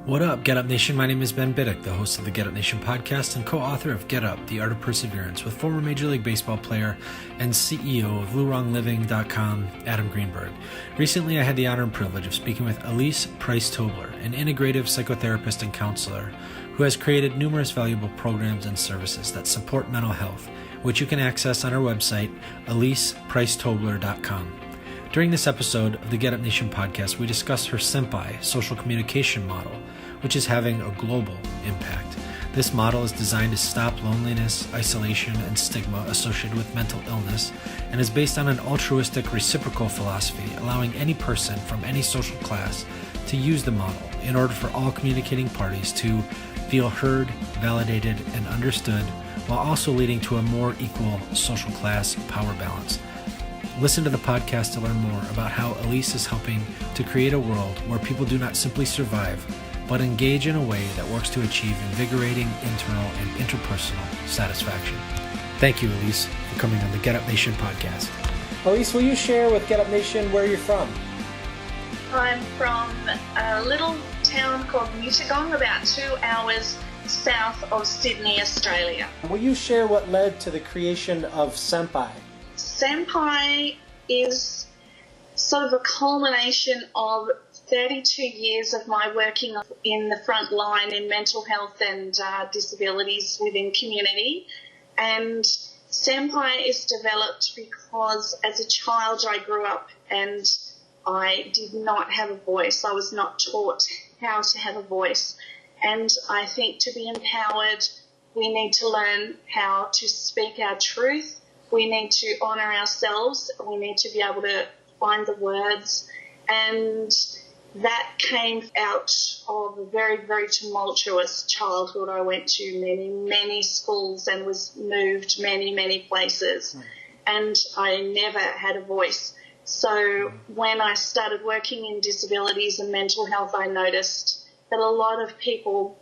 What up, Get Up Nation? My name is Ben Biddick, the host of the Get Up Nation podcast and co-author of Get Up, The Art of Perseverance, with former Major League Baseball player and CEO of LouWrongliving.com, Adam Greenberg. Recently, I had the honor and privilege of speaking with Alyse Tobler, an integrative psychotherapist and counselor who has created numerous valuable programs and services that support mental health, which you can access on her website, AlyseTobler.com. During this episode of the Get Up Nation podcast, we discuss her Senpai social communication model, which is having a global impact. This model is designed to stop loneliness, isolation, and stigma associated with mental illness, and is based on an altruistic reciprocal philosophy, allowing any person from any social class to use the model in order for all communicating parties to feel heard, validated, and understood, while also leading to a more equal social class power balance. Listen to the podcast to learn more about how Alyse is helping to create a world where people do not simply survive, but engage in a way that works to achieve invigorating internal and interpersonal satisfaction. Thank you, Alyse, for coming on the Get Up Nation podcast. Alyse, will you share with Get Up Nation where you're from? I'm from a little town called Mittagong, about 2 hours south of Sydney, Australia. Will you share what led to the creation of Senpai? Senpai is sort of a culmination of 32 years of my working in the front line in mental health and disabilities within community. And Senpai is developed because as a child I grew up and I did not have a voice. I was not taught how to have a voice. And I think to be empowered, we need to learn how to speak our truth. We need to honour ourselves. We need to be able to find the words. And that came out of a very, very tumultuous childhood. I went to many, many schools and was moved many, many places. And I never had a voice. So when I started working in disabilities and mental health, I noticed that a lot of people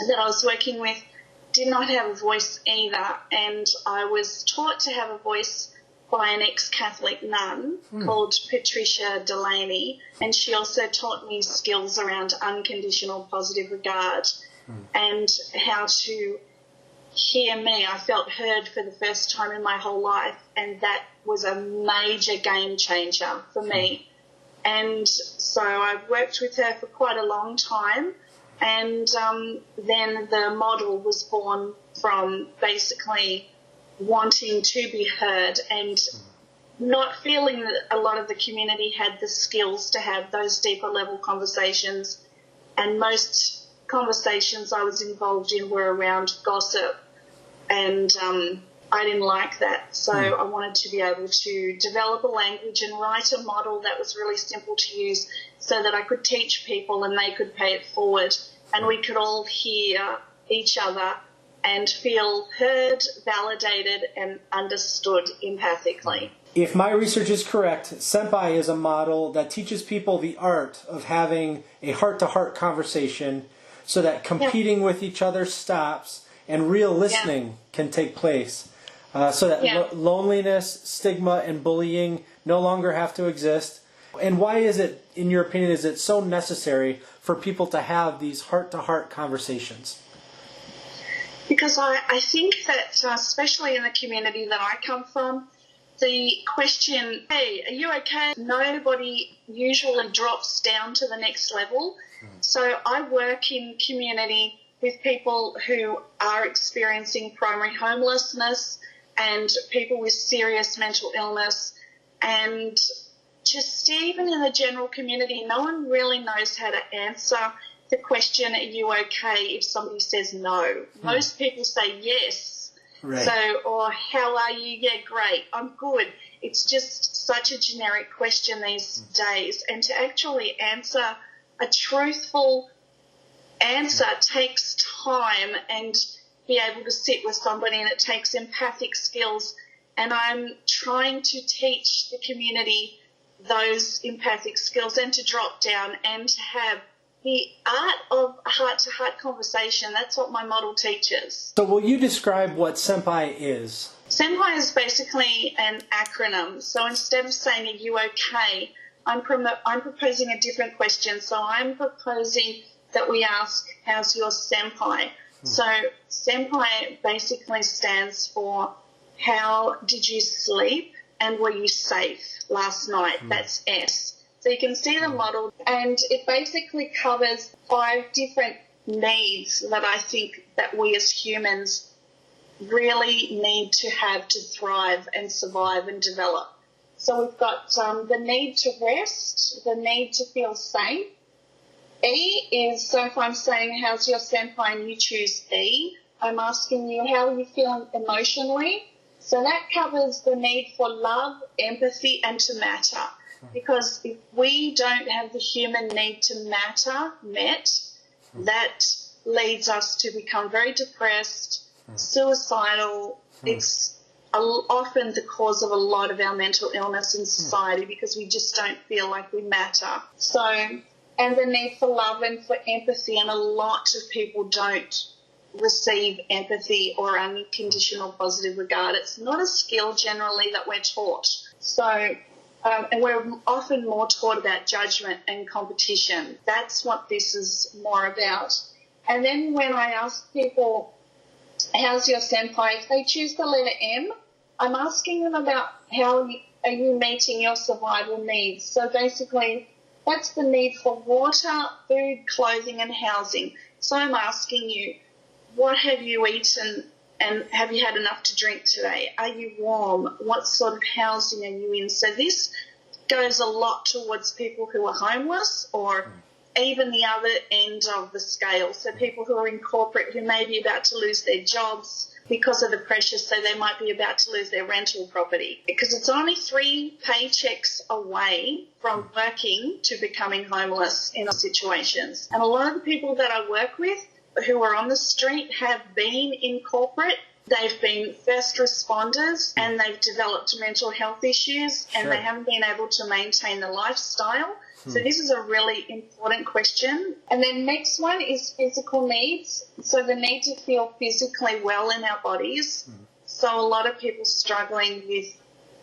that I was working with did not have a voice either, and I was taught to have a voice by an ex-Catholic nun called Patricia Delaney, and she also taught me skills around unconditional positive regard and how to hear me. I felt heard for the first time in my whole life, and that was a major game changer for me. And so I've worked with her for quite a long time. And then the model was born from basically wanting to be heard and not feeling that a lot of the community had the skills to have those deeper level conversations. And most conversations I was involved in were around gossip, and I didn't like that. So I wanted to be able to develop a language and write a model that was really simple to use so that I could teach people and they could pay it forward and we could all hear each other and feel heard, validated and understood empathically. If my research is correct, Senpai is a model that teaches people the art of having a heart-to-heart conversation so that competing with each other stops and real listening can take place. So that loneliness, stigma, and bullying no longer have to exist. And why is it, in your opinion, is it so necessary for people to have these heart-to-heart conversations? Because I think that, especially in the community that I come from, the question, hey, are you okay? Nobody usually drops down to the next level. So I work in community with people who are experiencing primary homelessness and people with serious mental illness, and just even in the general community, no one really knows how to answer the question, are you okay, if somebody says no. Most people say yes. Right. So, or how are you? Yeah, great, I'm good. It's just such a generic question these days. And to actually answer a truthful answer takes time and be able to sit with somebody, and it takes empathic skills. And I'm trying to teach the community those empathic skills and to drop down and to have the art of heart-to-heart conversation. That's what my model teaches. So will you describe what Senpai is? Senpai is basically an acronym. So instead of saying, are you okay, I'm proposing a different question. So I'm proposing that we ask, how's your senpai? So senpai basically stands for how did you sleep and were you safe last night? That's S. So you can see the model, and it basically covers 5 different needs that I think that we as humans really need to have to thrive and survive and develop. So we've got the need to rest, the need to feel safe. E is, so if I'm saying, how's your senpai, and you choose E, I'm asking you, how are you feeling emotionally? So that covers the need for love, empathy, and to matter. Because if we don't have the human need to matter met, that leads us to become very depressed, suicidal. It's often the cause of a lot of our mental illness in society because we just don't feel like we matter. So, and the need for love and for empathy, and a lot of people don't receive empathy or unconditional positive regard. It's not a skill generally that we're taught. So, and we're often more taught about judgment and competition. That's what this is more about. And then when I ask people, how's your senpai, if they choose the letter M, I'm asking them about how are you meeting your survival needs. So basically, that's the need for water, food, clothing, and housing. So I'm asking you, what have you eaten and have you had enough to drink today? Are you warm? What sort of housing are you in? So this goes a lot towards people who are homeless or even the other end of the scale. So people who are in corporate who may be about to lose their jobs because of the pressure, so they might be about to lose their rental property. Because it's only 3 paychecks away from working to becoming homeless in those situations. And a lot of the people that I work with who are on the street have been in corporate. They've been first responders and they've developed mental health issues and they haven't been able to maintain the lifestyle. So this is a really important question. And then next one is physical needs. So the need to feel physically well in our bodies. So a lot of people struggling with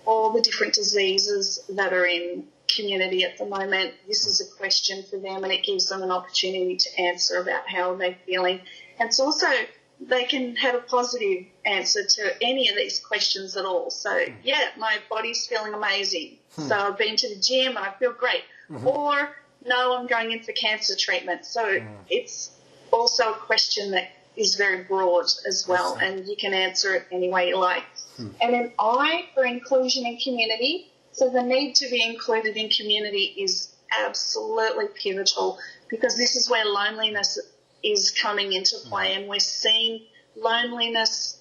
all the different diseases that are in community at the moment. This is a question for them and it gives them an opportunity to answer about how they're feeling. And it's also they can have a positive answer to any of these questions at all. So, yeah, my body's feeling amazing. So I've been to the gym and I feel great. Or, no, I'm going in for cancer treatment. So it's also a question that is very broad as well, and you can answer it any way you like. And then I, for inclusion in community, so the need to be included in community is absolutely pivotal because this is where loneliness is coming into play, and we're seeing loneliness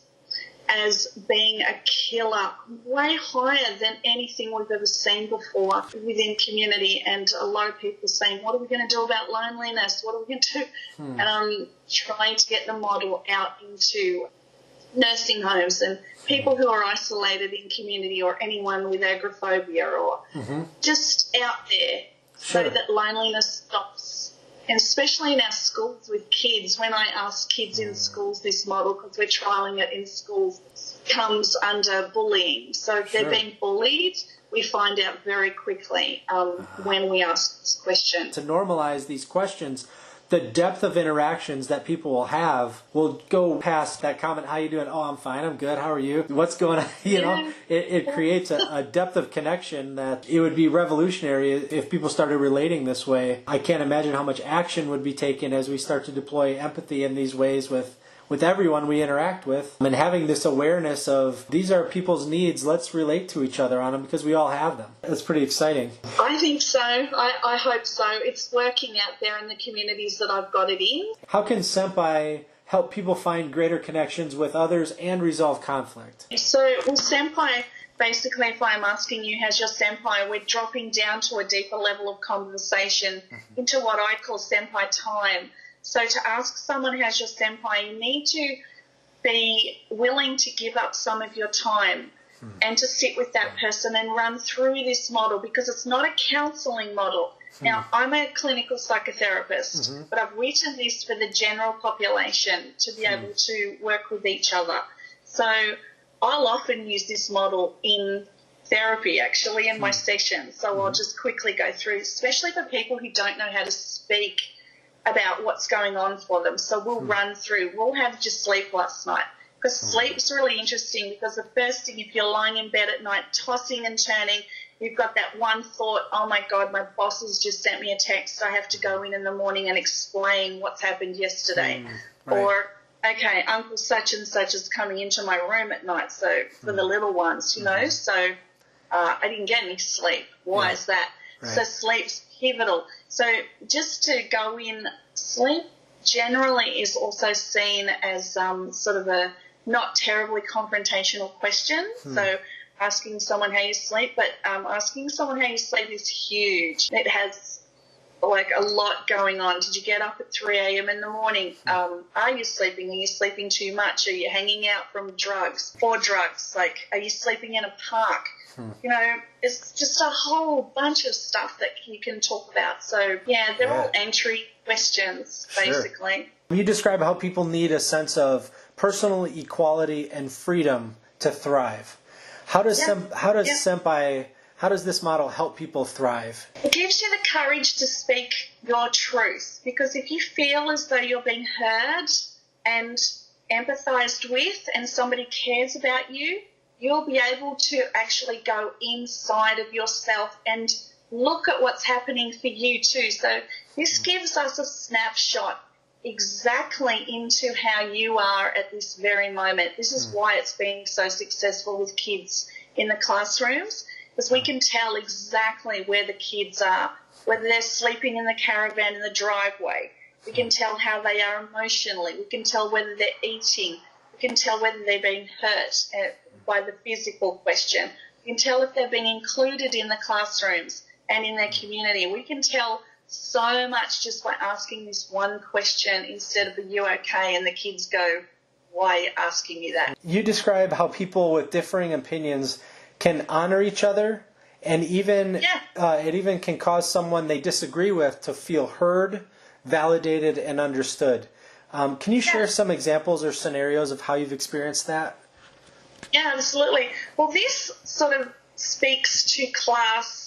as being a killer way higher than anything we've ever seen before within community. And a lot of people are saying, what are we going to do about loneliness? What are we going to do? And I'm trying to get the model out into nursing homes and people who are isolated in community or anyone with agoraphobia or just out there so that loneliness stops. And especially in our schools with kids, when I ask kids in schools this model, because we're trialling it in schools, comes under bullying. So if they're being bullied, we find out very quickly when we ask this question. To normalize these questions, the depth of interactions that people will have will go past that comment, how you doing? Oh, I'm fine, I'm good, how are you? What's going on? You know, it creates a depth of connection that it would be revolutionary if people started relating this way. I can't imagine how much action would be taken as we start to deploy empathy in these ways with everyone we interact with, and having this awareness of these are people's needs, let's relate to each other on them because we all have them. That's pretty exciting. I think so. I hope so. It's working out there in the communities that I've got it in. How can Senpai help people find greater connections with others and resolve conflict? So with Senpai, basically if I'm asking you how's your Senpai, we're dropping down to a deeper level of conversation into what I call Senpai time. So to ask someone how's your Senpai, you need to be willing to give up some of your time and to sit with that person and run through this model because it's not a counselling model. Now, I'm a clinical psychotherapist, but I've written this for the general population to be able to work with each other. So I'll often use this model in therapy, actually, in my sessions. So I'll just quickly go through, especially for people who don't know how to speak about what's going on for them. So we'll run through. We'll have just sleep last night. Because sleep's really interesting, because the first thing, if you're lying in bed at night, tossing and turning, you've got that one thought, oh, my God, my boss has just sent me a text. I have to go in the morning and explain what's happened yesterday. Right. Or, okay, Uncle such and such is coming into my room at night, so for the little ones, you know. So I didn't get any sleep. Why is that? Right. So sleep's pivotal. So just to go in, sleep generally is also seen as sort of a not terribly confrontational question. So asking someone how you sleep, but asking someone how you sleep is huge. It has like a lot going on. Did you get up at 3 a.m. in the morning? Are you sleeping? Are you sleeping too much? Are you hanging out for drugs? Like, are you sleeping in a park? You know, it's just a whole bunch of stuff that you can talk about. So, yeah, they're all entry questions, basically. You describe how people need a sense of personal equality and freedom to thrive. How does Senpai, how does this model help people thrive? It gives you the courage to speak your truth, because if you feel as though you're being heard and empathized with and somebody cares about you, you'll be able to actually go inside of yourself and look at what's happening for you too. So this gives us a snapshot exactly into how you are at this very moment. This is why it's been so successful with kids in the classrooms, because we can tell exactly where the kids are, whether they're sleeping in the caravan in the driveway. We can tell how they are emotionally. We can tell whether they're eating. We can tell whether they're being hurt by the physical question. We can tell if they've been included in the classrooms and in their community. We can tell so much just by asking this one question instead of, are you okay? And the kids go, why are you asking me that? You describe how people with differing opinions can honor each other, and even it even can cause someone they disagree with to feel heard, validated, and understood. Can you share some examples or scenarios of how you've experienced that? Yeah, absolutely. Well, this sort of speaks to class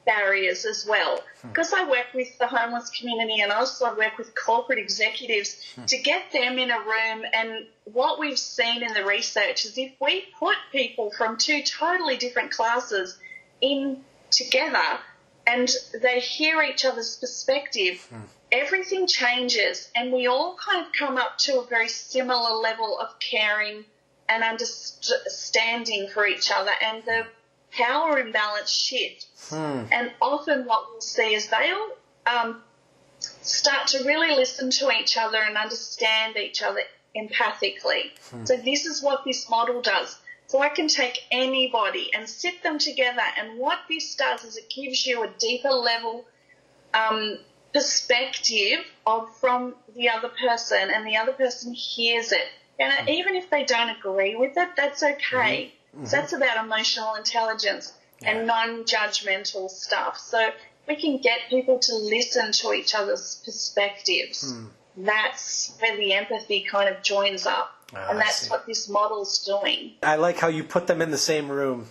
barriers as well, because I work with the homeless community and also I work with corporate executives to get them in a room. And what we've seen in the research is if we put people from two totally different classes in together and they hear each other's perspective, everything changes, and we all kind of come up to a very similar level of caring and understanding for each other, and the power imbalance shifts. And often what we'll see is they'll start to really listen to each other and understand each other empathically. So this is what this model does. So I can take anybody and sit them together, and what this does is it gives you a deeper level perspective from the other person, and the other person hears it. And even if they don't agree with it, that's okay. So that's about emotional intelligence and non-judgmental stuff. So we can get people to listen to each other's perspectives. That's where the empathy kind of joins up. And that's what this model's doing. I like how you put them in the same room,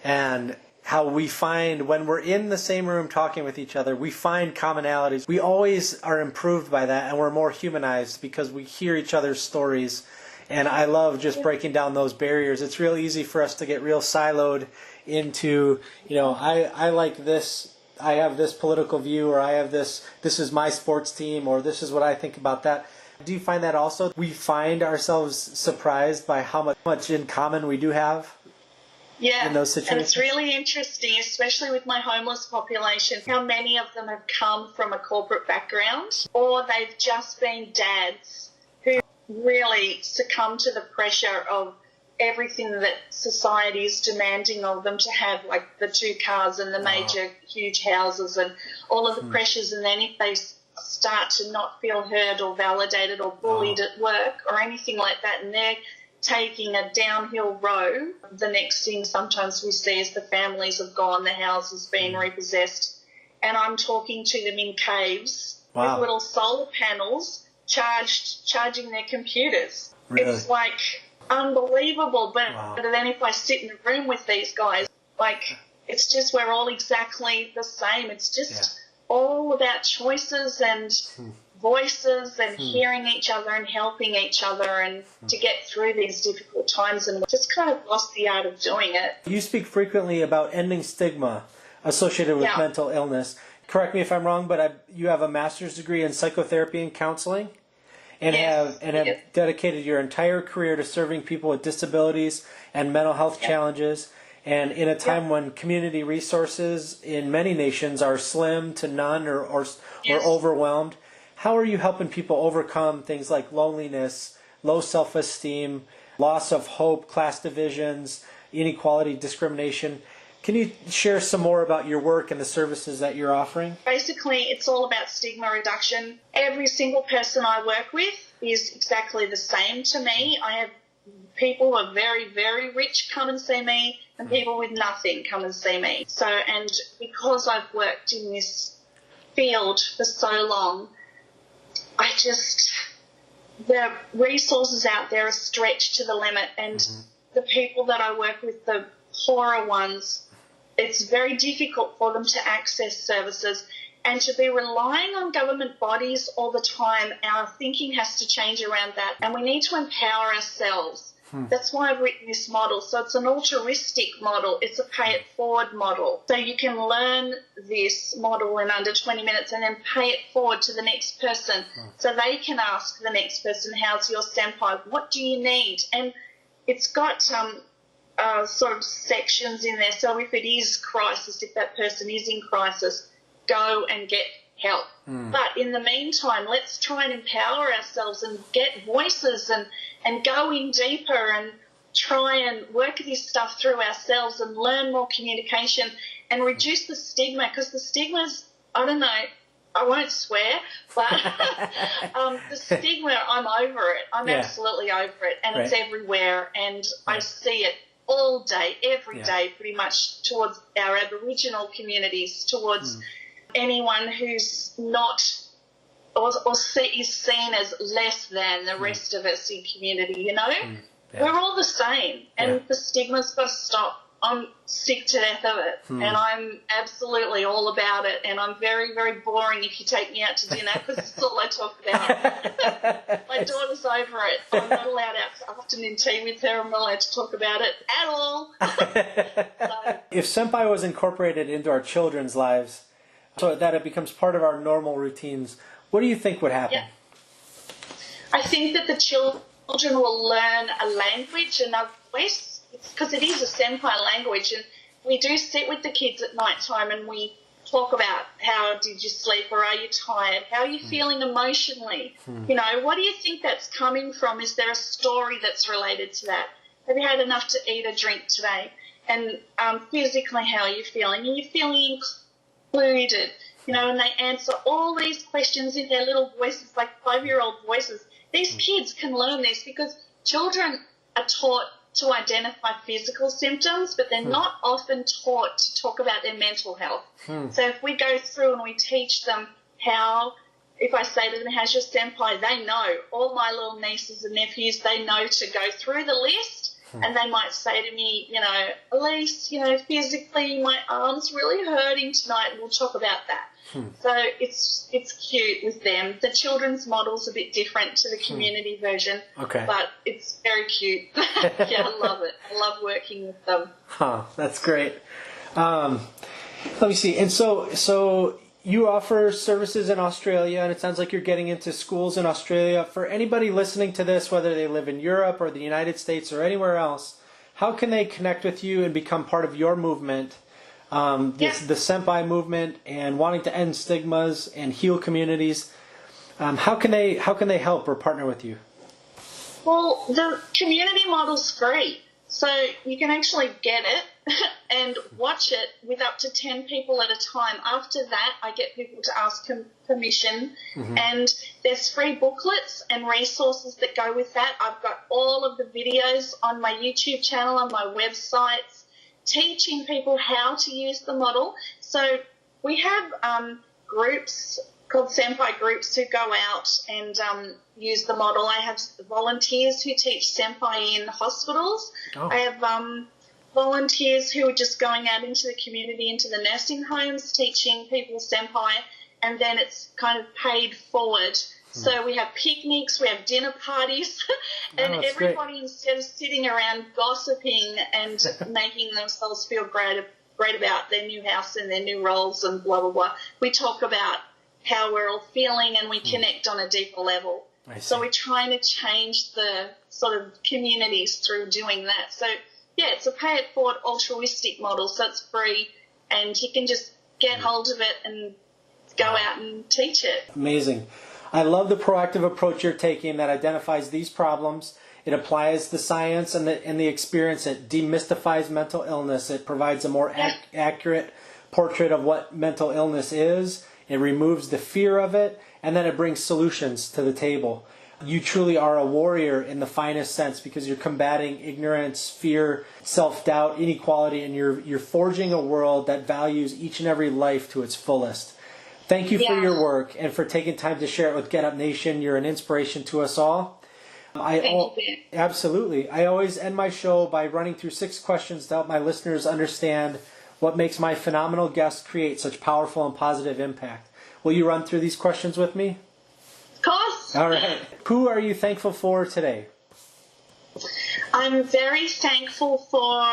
and how we find when we're in the same room talking with each other, we find commonalities. We always are improved by that, and we're more humanized because we hear each other's stories. And I love just breaking down those barriers. It's real easy for us to get real siloed into, I like this, I have this political view, or I have this is my sports team, or this is what I think about that. Do you find that also? We find ourselves surprised by how much in common we do have in those situations? And it's really interesting, especially with my homeless population, how many of them have come from a corporate background, or they've just been dads who really succumb to the pressure of everything that society is demanding of them to have, like the 2 cars and the major huge houses and all of the pressures. And then if they start to not feel heard or validated or bullied at work or anything like that, and they're taking a downhill road, the next thing sometimes we see is the families have gone, the house has been repossessed, and I'm talking to them in caves with little solar panels charging their computers. Really? It's like unbelievable. But then if I sit in a room with these guys, like, it's just we're all exactly the same. It's just all about choices and voices and hearing each other and helping each other and to get through these difficult times, and just kind of lost the art of doing it. You speak frequently about ending stigma associated with mental illness. Correct me if I'm wrong, but you have a master's degree in psychotherapy and counseling, and have dedicated your entire career to serving people with disabilities and mental health challenges. And in a time when community resources in many nations are slim to none or overwhelmed, how are you helping people overcome things like loneliness, low self-esteem, loss of hope, class divisions, inequality, discrimination? Can you share some more about your work and the services that you're offering? Basically, it's all about stigma reduction. Every single person I work with is exactly the same to me. I have people who are very, very rich come and see me, and people with nothing come and see me. So, and because I've worked in this field for so long, the resources out there are stretched to the limit, and the people that I work with, the poorer ones, it's very difficult for them to access services, and to be relying on government bodies all the time. Our thinking has to change around that, and we need to empower ourselves. That's why I've written this model. So it's an altruistic model. It's a pay-it-forward model. So you can learn this model in under 20 minutes and then pay it forward to the next person. So they can ask the next person, how's your senpai? What do you need? And it's got sort of sections in there. So if it is crisis, if that person is in crisis, go and get help. But in the meantime, let's try and empower ourselves and get voices and go in deeper and try and work this stuff through ourselves and learn more communication and reduce the stigma, because the stigma's, I don't know, I won't swear, but the stigma, I'm over it. I'm absolutely over it, and it's everywhere, and I see it all day, every day, pretty much, towards our Aboriginal communities, towards anyone who's not or is seen as less than the rest of us in community, you know? We're all the same, and the stigma's got to stop. I'm sick to death of it, and I'm absolutely all about it, and I'm very, very boring if you take me out to dinner, because that's all I talk about. My daughter's over it. I'm not allowed out for afternoon tea with her. I'm not allowed to talk about it at all. If Senpai was incorporated into our children's lives, so that it becomes part of our normal routines, what do you think would happen? I think that the children will learn a language and a voice, because it is a senpai language, and we do sit with the kids at night time and we talk about how did you sleep, or are you tired, how are you feeling emotionally, you know, what do you think that's coming from, is there a story that's related to that, have you had enough to eat or drink today, and physically how are you feeling, are you feeling included, you know, and they answer all these questions in their little voices, like 5-year-old voices. These kids can learn this because children are taught to identify physical symptoms, but they're not often taught to talk about their mental health. So if we go through and we teach them how, if I say to them, how's your senpai, they know. All my little nieces and nephews, they know to go through the list, and they might say to me, you know, Alyse, you know, physically my arm's really hurting tonight, and we'll talk about that. So it's cute with them. The children's model's a bit different to the community version, but it's very cute. Yeah, I love it. I love working with them. That's great. Let me see. And so you offer services in Australia, and it sounds like you're getting into schools in Australia. For anybody listening to this, whether they live in Europe or the United States or anywhere else, how can they connect with you and become part of your movement? The Senpai movement, and wanting to end stigmas and heal communities. How can they help or partner with you? Well, the community model's free, so you can actually get it and watch it with up to 10 people at a time. After that, I get people to ask permission, and there's free booklets and resources that go with that. I've got all of the videos on my YouTube channel, on my websites, teaching people how to use the model. So we have groups called Senpai groups who go out and use the model. I have volunteers who teach Senpai in hospitals. I have volunteers who are just going out into the community, into the nursing homes, teaching people Senpai. and then it's kind of paid forward. So we have picnics, we have dinner parties, and everybody, great. Instead of sitting around gossiping and making themselves feel great about their new house and their new roles and blah, blah, blah, we talk about how we're all feeling and we connect on a deeper level. So we're trying to change the sort of communities through doing that. So, yeah, it's a pay-it-forward altruistic model, so it's free, and you can just get hold of it and go out and teach it. Amazing. I love the proactive approach you're taking that identifies these problems. It applies the science and the experience. It demystifies mental illness. It provides a more accurate portrait of what mental illness is. It removes the fear of it, and then it brings solutions to the table. You truly are a warrior in the finest sense because you're combating ignorance, fear, self-doubt, inequality, and you're forging a world that values each and every life to its fullest. Thank you for your work and for taking time to share it with Get Up Nation. You're an inspiration to us all. Thank you. Absolutely. I always end my show by running through 6 questions to help my listeners understand what makes my phenomenal guests create such powerful and positive impact. Will you run through these questions with me? Of course. All right. Who are you thankful for today? I'm very thankful for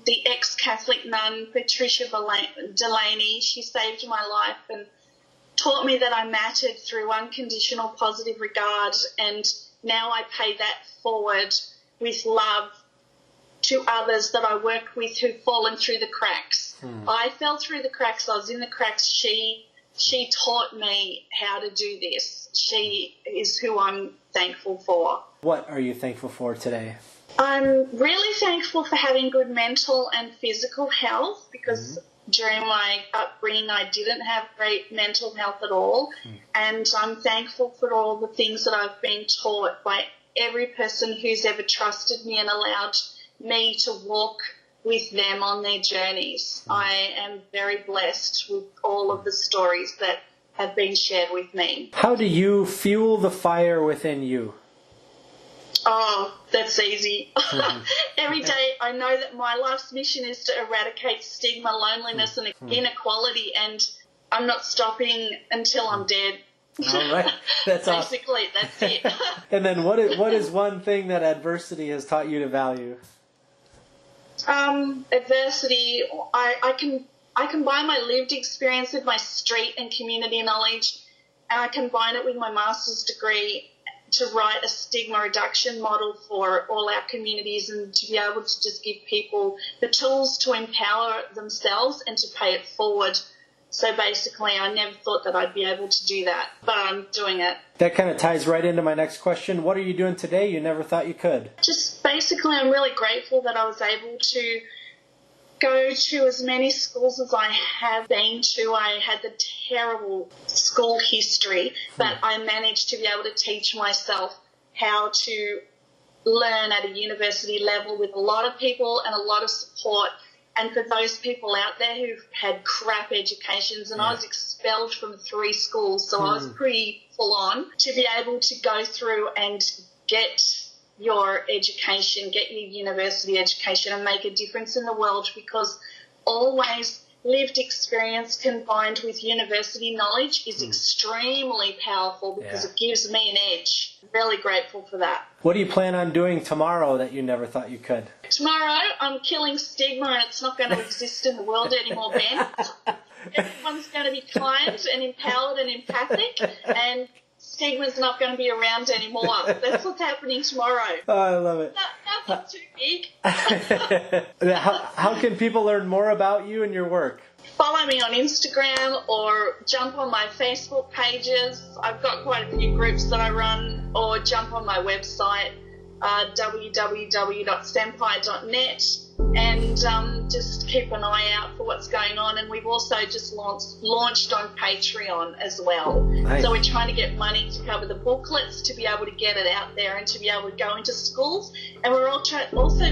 the ex-Catholic nun, Patricia Delaney. She saved my life and taught me that I mattered through unconditional positive regard, and now I pay that forward with love to others that I work with who've fallen through the cracks. I fell through the cracks. I was in the cracks. She taught me how to do this. She is who I'm thankful for. What are you thankful for today? I'm really thankful for having good mental and physical health because during my upbringing I didn't have great mental health at all. And I'm thankful for all the things that I've been taught by every person who's ever trusted me and allowed me to walk with them on their journeys. I am very blessed with all of the stories that have been shared with me. How do you fuel the fire within you? Oh, that's easy. Every day I know that my life's mission is to eradicate stigma, loneliness and inequality, and I'm not stopping until I'm dead. All right. That's basically awesome. That's it. And then what is one thing that adversity has taught you to value? Adversity, I combine my lived experience with my street and community knowledge, and I combine it with my master's degree to write a stigma reduction model for all our communities and to be able to just give people the tools to empower themselves and to pay it forward. So basically, I never thought that I'd be able to do that, but I'm doing it. That kind of ties right into my next question. What are you doing today you never thought you could? Just basically, I'm really grateful that I was able to go to as many schools as I have been to. I had the terrible school history, but I managed to be able to teach myself how to learn at a university level with a lot of people and a lot of support. And for those people out there who've had crap educations, and I was expelled from 3 schools, so I was pretty full on, to be able to go through and get your education, get your university education and make a difference in the world, because always lived experience combined with university knowledge is extremely powerful because it gives me an edge. I'm really grateful for that. What do you plan on doing tomorrow that you never thought you could? Tomorrow I'm killing stigma and it's not going to exist in the world anymore, Ben. Everyone's going to be kind and empowered and empathic, and stigma's not going to be around anymore. That's what's happening tomorrow. Oh, I love it. Nothing too big. How can people learn more about you and your work? Follow me on Instagram or jump on my Facebook pages. I've got quite a few groups that I run, or jump on my website, www.senpai.net, and just keep an eye out for what's going on. And we've also just launched on Patreon as well. Nice. So we're trying to get money to cover the booklets, to be able to get it out there and to be able to go into schools. And we're also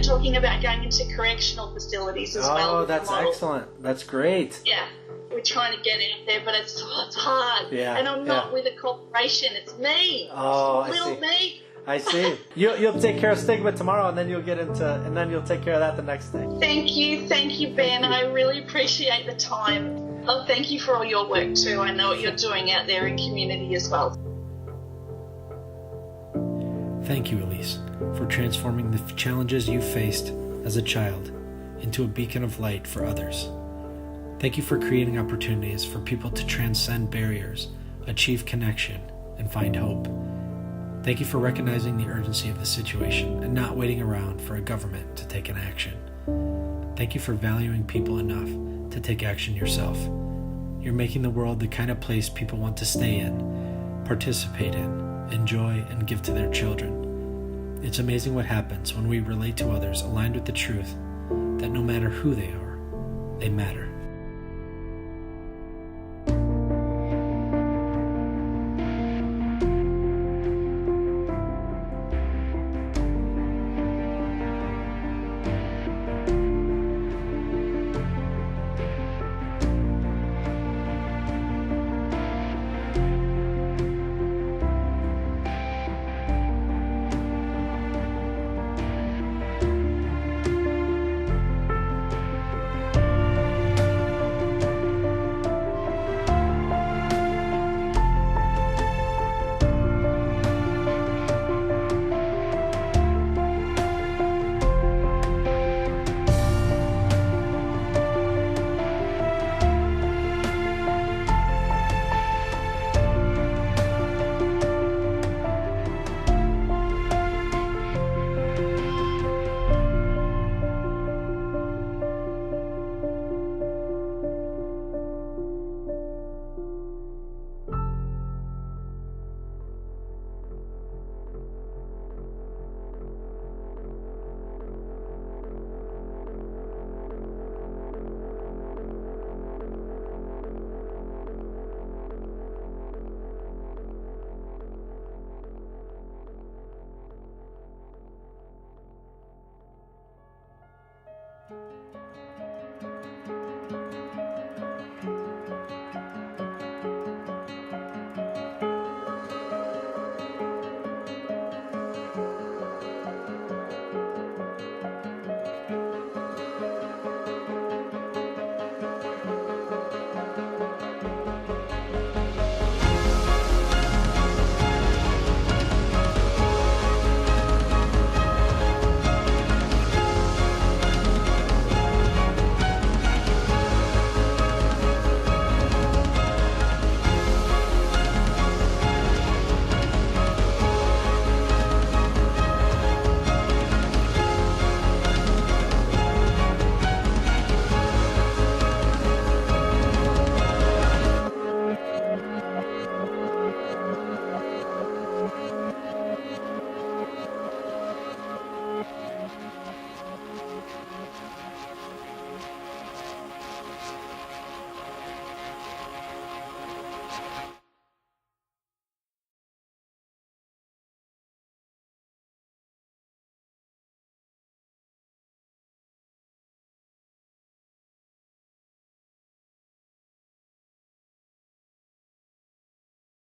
talking about going into correctional facilities as well. Oh, that's excellent. That's great. Yeah. We're trying to get out there, but it's hard. Yeah. And I'm not with a corporation. It's me. Oh, it's little me. I see. You'll take care of stigma tomorrow, and then you'll take care of that the next day. Thank you, Ben. I really appreciate the time. Oh, thank you for all your work too. I know what you're doing out there in community as well. Thank you, Alyse, for transforming the challenges you faced as a child into a beacon of light for others. Thank you for creating opportunities for people to transcend barriers, achieve connection, and find hope. Thank you for recognizing the urgency of the situation and not waiting around for a government to take an action. Thank you for valuing people enough to take action yourself. You're making the world the kind of place people want to stay in, participate in, enjoy, and give to their children. It's amazing what happens when we relate to others aligned with the truth that no matter who they are, they matter.